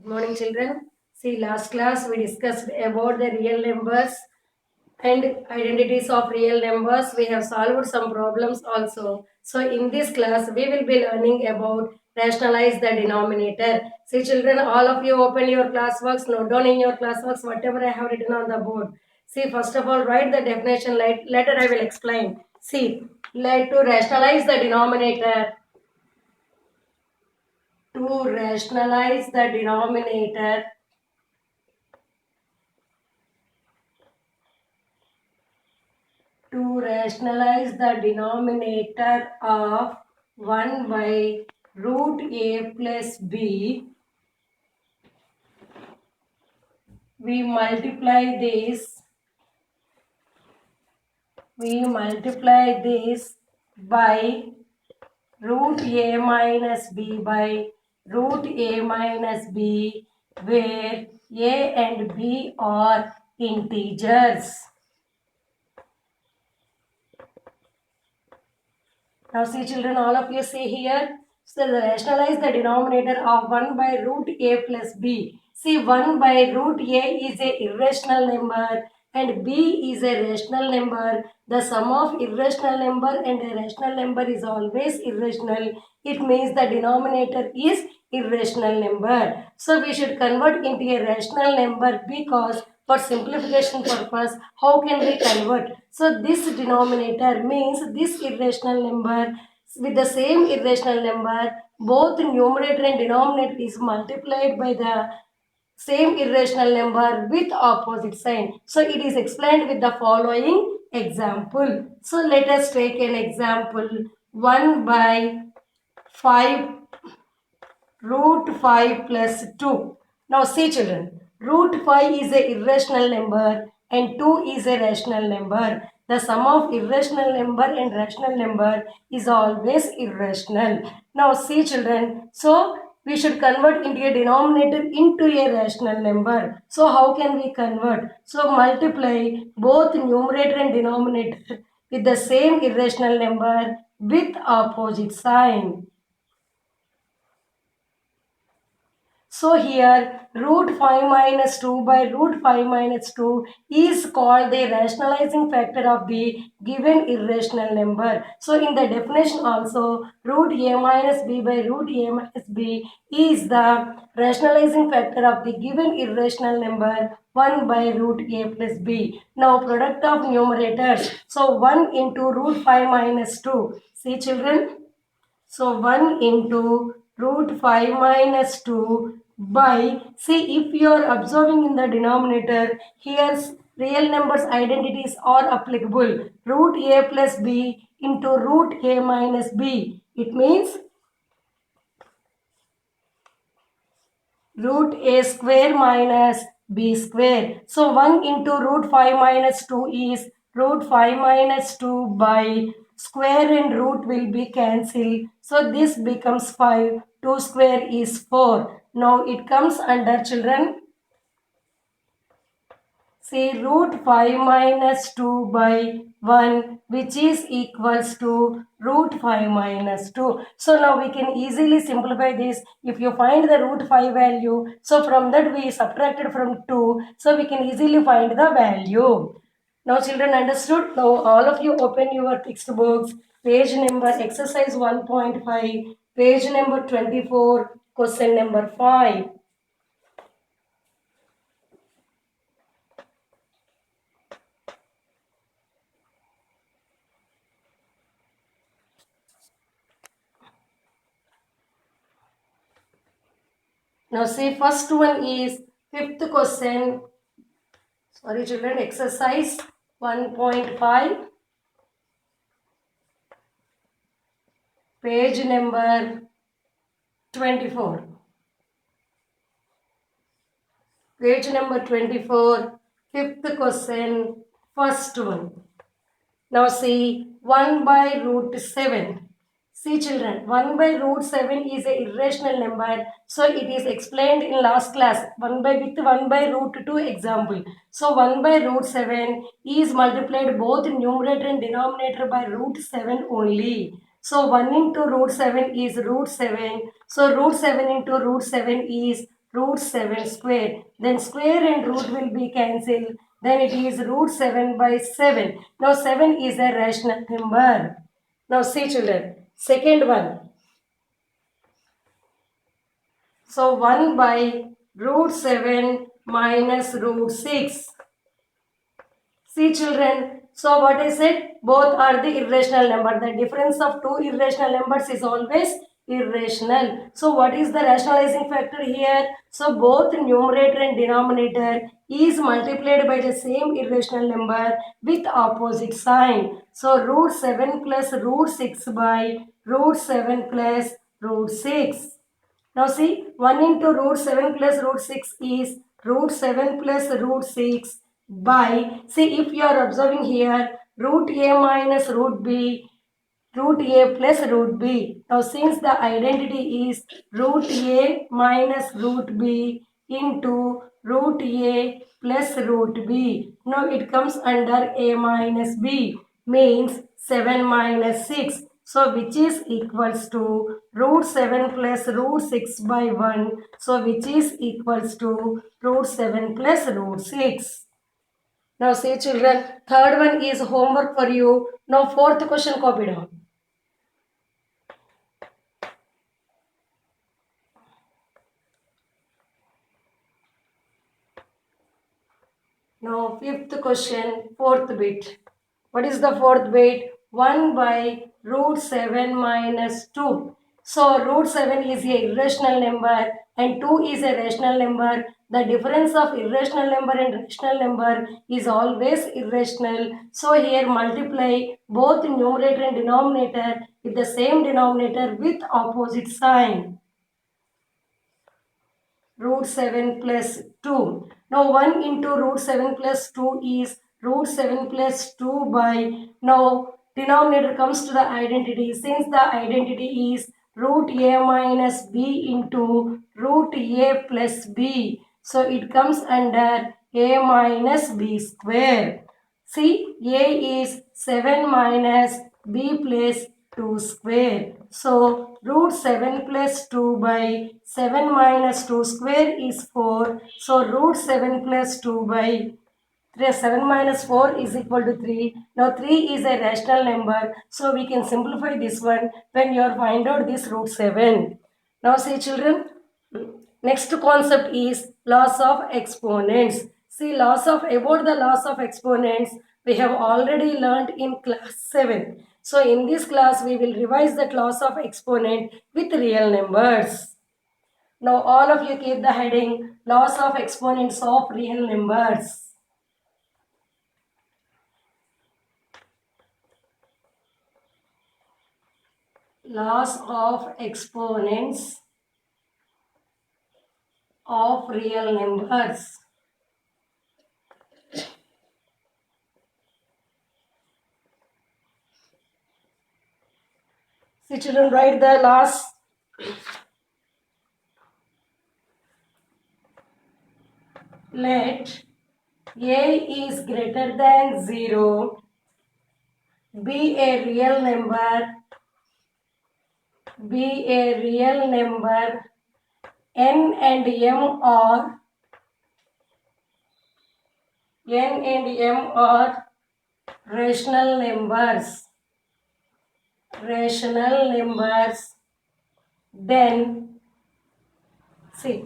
Morning, children. See, last class we discussed about the real numbers and identities of real numbers. We have solved some problems also. So, in this class, we will be learning about rationalize the denominator. See, children, all of you open your classworks, note down in your classworks whatever I have written on the board. See, first of all, write the definition. Later, I will explain. See, like to rationalize the denominator. To rationalize the denominator, of 1 by root a plus b, we multiply this by root a minus b by root a minus b, where a and b are integers. Now see, children, all of you see here. So rationalize the denominator of 1 by root a plus b. See, 1 by root a is a irrational number and b is a rational number. The sum of irrational number and a rational number is always irrational. It means the denominator is irrational number. So we should convert into a rational number because for simplification purpose, how can we convert? So this denominator means this irrational number with the same irrational number, both numerator and denominator is multiplied by the same irrational number with opposite sign. So it is explained with the following example. So let us take an example. 1 by 5 root 5 plus 2. Now see, children, root 5 is a irrational number and 2 is a rational number. The sum of irrational number and rational number is always irrational. Now see, children, so we should convert into a denominator into a rational number. So how can we convert? So multiply both numerator and denominator with the same irrational number with opposite sign. So here root 5 minus 2 by root 5 minus 2 is called the rationalizing factor of the given irrational number. So in the definition also, root a minus b by root a minus b is the rationalizing factor of the given irrational number 1 by root a plus b. Now product of numerators. So 1 into root 5 minus 2. See, children. So 1 into root 5 minus 2 by, see, if you are observing in the denominator, here's real numbers identities are applicable. Root a plus b into root a minus b. It means root a square minus b square. So 1 into root 5 minus 2 is root 5 minus 2 by square and root will be cancelled. So this becomes 5. 2 square is 4. Now it comes under, children. See, root 5 minus 2 by 1, which is equals to root 5 minus 2. So now we can easily simplify this. If you find the root 5 value, so from that we subtracted from 2. So we can easily find the value. Now children, understood? Now all of you open your textbooks. Page number exercise 1.5. Page number 24. Question number 5. Now see, first one is fifth question. Sorry children, exercise 1.5. Page number 24. Page number 24, fifth question, first one. Now see, 1 by root 7. See children, 1 by root 7 is a irrational number. So it is explained in last class. 1 by root 2 example. So 1 by root 7 is multiplied both in numerator and denominator by root 7 only. So 1 into root 7 is root 7. So root 7 into root 7 is root 7 square. Then square and root will be cancelled. Then it is root 7 by 7. Now 7 is a rational number. Now see children, second one. So 1 by root 7 minus root 6. See children, so what is it? Both are the irrational number. The difference of two irrational numbers is always irrational. So what is the rationalizing factor here? So both numerator and denominator is multiplied by the same irrational number with opposite sign. So root 7 plus root 6 by root 7 plus root 6. Now see, 1 into root 7 plus root 6 is root 7 plus root 6 by, see if you are observing here, root a minus root b, root a plus root b. Now since the identity is root a minus root b into root a plus root b. Now it comes under a minus b, means 7 minus 6. So which is equals to root 7 plus root 6 by 1. So which is equals to root 7 plus root 6. Now see children, third one is homework for you. Now fourth question copy down. Now fifth question, fourth bit. What is the fourth bit? 1 by root 7 minus 2. So root 7 is a irrational number and 2 is a rational number. The difference of irrational number and rational number is always irrational. So here multiply both numerator and denominator with the same denominator with opposite sign. Root 7 plus 2. Now 1 into root 7 plus 2 is root 7 plus 2 by, now denominator comes to the identity. Since the identity is root a minus b into root a plus b, so it comes under a minus b square. See, a is 7 minus b plus 2 square. So root 7 plus 2 by 7 minus 2 square is 4. So root 7 plus 2 by 7 minus 4 is equal to 3. Now 3 is a rational number. So we can simplify this one when you are find out this root 7. Now see children, next concept is loss of exponents. See, about the loss of exponents we have already learned in class 7. So in this class we will revise that loss of exponent with real numbers. Now all of you keep the heading loss of exponents of real numbers. Loss of exponents of real numbers. See children, write the loss. Let a is greater than 0 be a real number, n and m are rational numbers, then see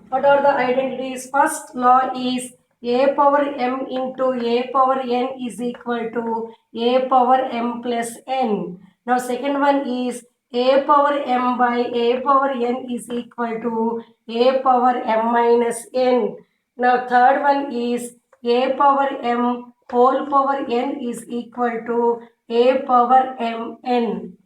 what are the identities. First law is a power m into a power n is equal to a power m plus n. Now second one is a power m by a power n is equal to a power m minus n. Now third one is a power m whole power n is equal to a power m n.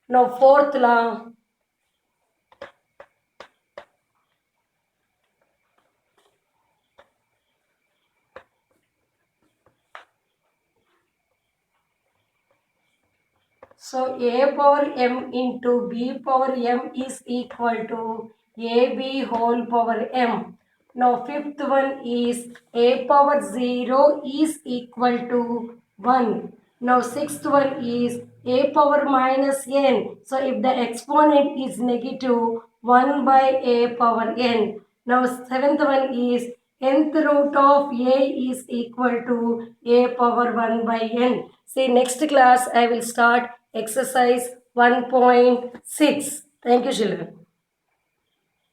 Now fourth law. So a power m into b power m is equal to ab whole power m. Now fifth one is a power 0 is equal to 1. Now sixth one is a power minus n. So if the exponent is negative, 1 by a power n. Now seventh one is nth root of a is equal to a power 1 by n. See, next class I will start exercise 1.6. Thank you, children.